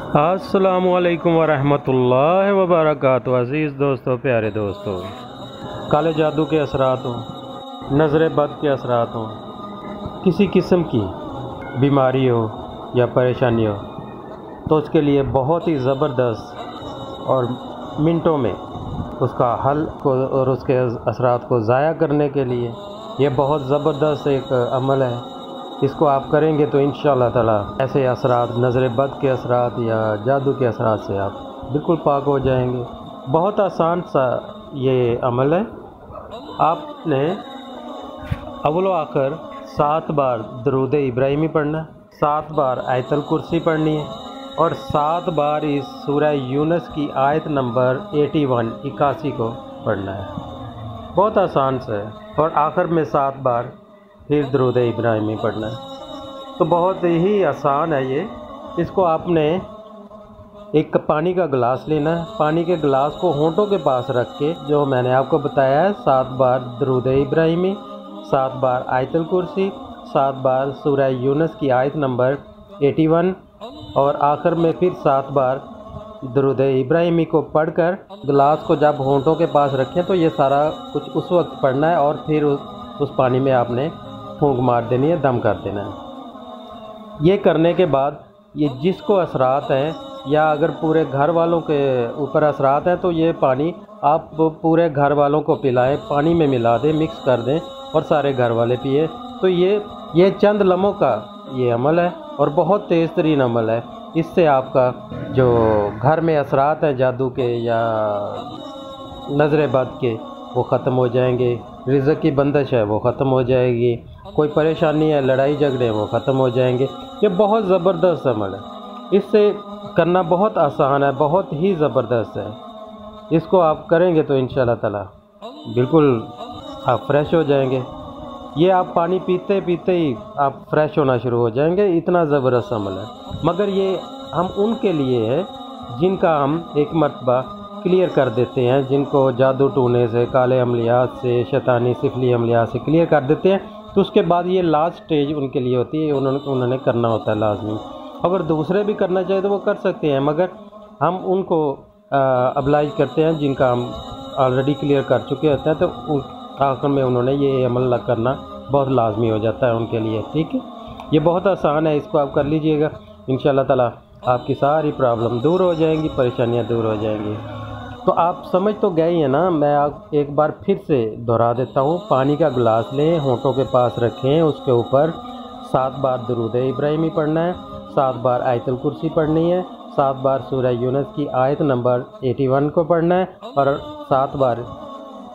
अस्सलामुअलैकुम वरहमतुल्लाहि वबरकातुहू। अज़ीज़ दोस्तों, प्यारे दोस्तों, काले जादू के असरात हों, नज़र बद के असरात हों, किसी किस्म की बीमारी हो या परेशानी हो, तो उसके लिए बहुत ही ज़बरदस्त और मिनटों में उसका हल को और उसके असरात को ज़ाया करने के लिए ये बहुत ज़बरदस्त एक अमल है। इसको आप करेंगे तो इंशाअल्लाह ताला ऐसे असरात, नज़र बद के असरात या जादू के असरात से आप बिल्कुल पाक हो जाएंगे। बहुत आसान सा ये अमल है। आपने अव्वल आखिर 7 बार दरूद इब्राहिमी पढ़ना है, 7 बार आयतुल कुर्सी पढ़नी है और 7 बार इस सूरह यूनुस की आयत नंबर 81 को पढ़ना है। बहुत आसान सा है। और आखिर में 7 बार फिर दरूद इब्राहिमी पढ़ना है। तो बहुत ही आसान है ये। इसको आपने एक पानी का गिलास लेना है, पानी के गिलास को होंठों के पास रख के, जो मैंने आपको बताया है, 7 बार दरूद इब्राहिमी, 7 बार आयतुल कुर्सी, 7 बार सूरह यूनुस की आयत नंबर 81 और आखिर में फिर 7 बार दरूद इब्राहिमी को पढ़कर गिलास को जब होंठों के पास रखें तो ये सारा कुछ उस वक्त पढ़ना है और फिर उस पानी में आपने फूंक मार देनी है, दम कर देना है। ये करने के बाद ये जिसको असरात हैं या अगर पूरे घर वालों के ऊपर असरात हैं तो ये पानी आप पूरे घर वालों को पिलाएं, पानी में मिला दें, मिक्स कर दें और सारे घर वाले पिए। तो ये चंद लम्हों का ये अमल है और बहुत तेज़ तरीन अमल है। इससे आपका जो घर में असरात हैं जादू के या नज़र बद के, वो ख़त्म हो जाएंगे। रिज़्क़ की बंदिश है वो ख़त्म हो जाएगी। कोई परेशानी है, लड़ाई झगड़े, वो ख़त्म हो जाएंगे। ये बहुत ज़बरदस्त अमल है। इससे करना बहुत आसान है, बहुत ही ज़बरदस्त है। इसको आप करेंगे तो इंशाअल्लाह ताला बिल्कुल आप फ्रेश हो जाएंगे। ये आप पानी पीते पीते ही आप फ्रेश होना शुरू हो जाएंगे। इतना ज़बरदस्त अमल है। मगर ये हम उनके लिए है जिनका हम एक मरतबा क्लियर कर देते हैं, जिनको जादू टूने से, काले अमलियात से, शैतानी सिफली अमलियात से क्लियर कर देते हैं। तो उसके बाद ये लास्ट स्टेज उनके लिए होती है, उन्होंने करना होता है लाजमी। अगर दूसरे भी करना चाहे तो वो कर सकते हैं, मगर हम उनको अब्लाइज करते हैं जिनका हम ऑलरेडी क्लियर कर चुके होते हैं। तो आखिर में उन्होंने ये अमल करना बहुत लाजमी हो जाता है उनके लिए। ठीक है, ये बहुत आसान है, इसको आप कर लीजिएगा। इंशाअल्लाह ताला आपकी सारी प्रॉब्लम दूर हो जाएंगी, परेशानियाँ दूर हो जाएंगी। तो आप समझ तो गए ही हैं ना। मैं आप एक बार फिर से दोहरा देता हूँ। पानी का गिलास लें, होंठों के पास रखें, उसके ऊपर 7 बार दरूद इब्राहिमी पढ़ना है, 7 बार आयतुल कुर्सी पढ़नी है, 7 बार सूरह यूनुस की आयत नंबर 81 को पढ़ना है और 7 बार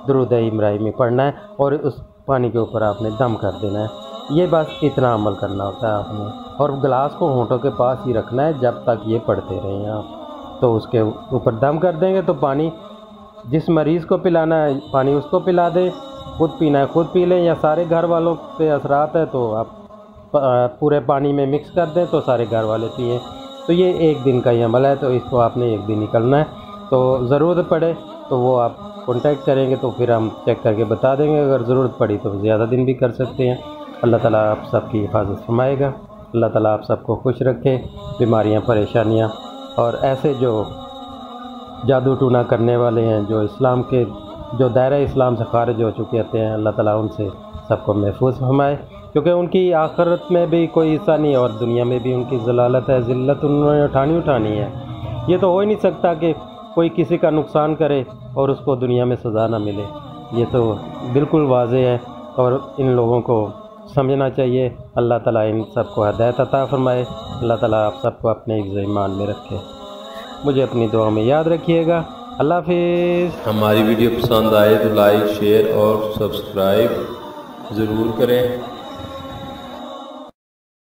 दरूद इब्राहिमी पढ़ना है और उस पानी के ऊपर आपने दम कर देना है। ये बस इतना अमल करना होता है आपने। और गिलास को होंठों के पास ही रखना है जब तक ये पढ़ते रहें आप। तो उसके ऊपर दम कर देंगे तो पानी जिस मरीज़ को पिलाना है पानी उसको पिला दें, खुद पीना है खुद पी लें, या सारे घर वालों पे असरात है तो आप पूरे पानी में मिक्स कर दें तो सारे घर वाले पिएँ। तो ये एक दिन का ही अमल है, तो इसको आपने एक दिन ही करना है। तो ज़रूरत पड़े तो वो आप कॉन्टैक्ट करेंगे तो फिर हम चेक करके बता देंगे। अगर ज़रूरत पड़ी तो ज़्यादा दिन भी कर सकते हैं। अल्लाह ताला आप सबकी हिफाजत फरमाएगा। अल्लाह ताला आप सबको खुश रखे। बीमारियाँ, परेशानियाँ और ऐसे जो जादू टूना करने वाले हैं, जो इस्लाम के जो दायरा इस्लाम से खारिज हो चुके होते हैं, अल्लाह ताला उनसे सबको महफूज फरमाए। क्योंकि उनकी आखिरत में भी कोई हिस्सा नहीं है और दुनिया में भी उनकी ज़लालत है, ज़िल्लत उन्होंने उठानी है। ये तो हो ही नहीं सकता कि कोई किसी का नुकसान करे और उसको दुनिया में सज़ा ना मिले। ये तो बिल्कुल वाज़ेह है और इन लोगों को समझना चाहिए। अल्लाह ताला इन सबको हिदायत अता फरमाए। अल्लाह ताला आप सबको अपने हिफ्ज़ ईमान में रखे। मुझे अपनी दुआ में याद रखिएगा। अल्लाह हाफ़िज़। हमारी वीडियो पसंद आए तो लाइक, शेयर और सब्सक्राइब ज़रूर करें।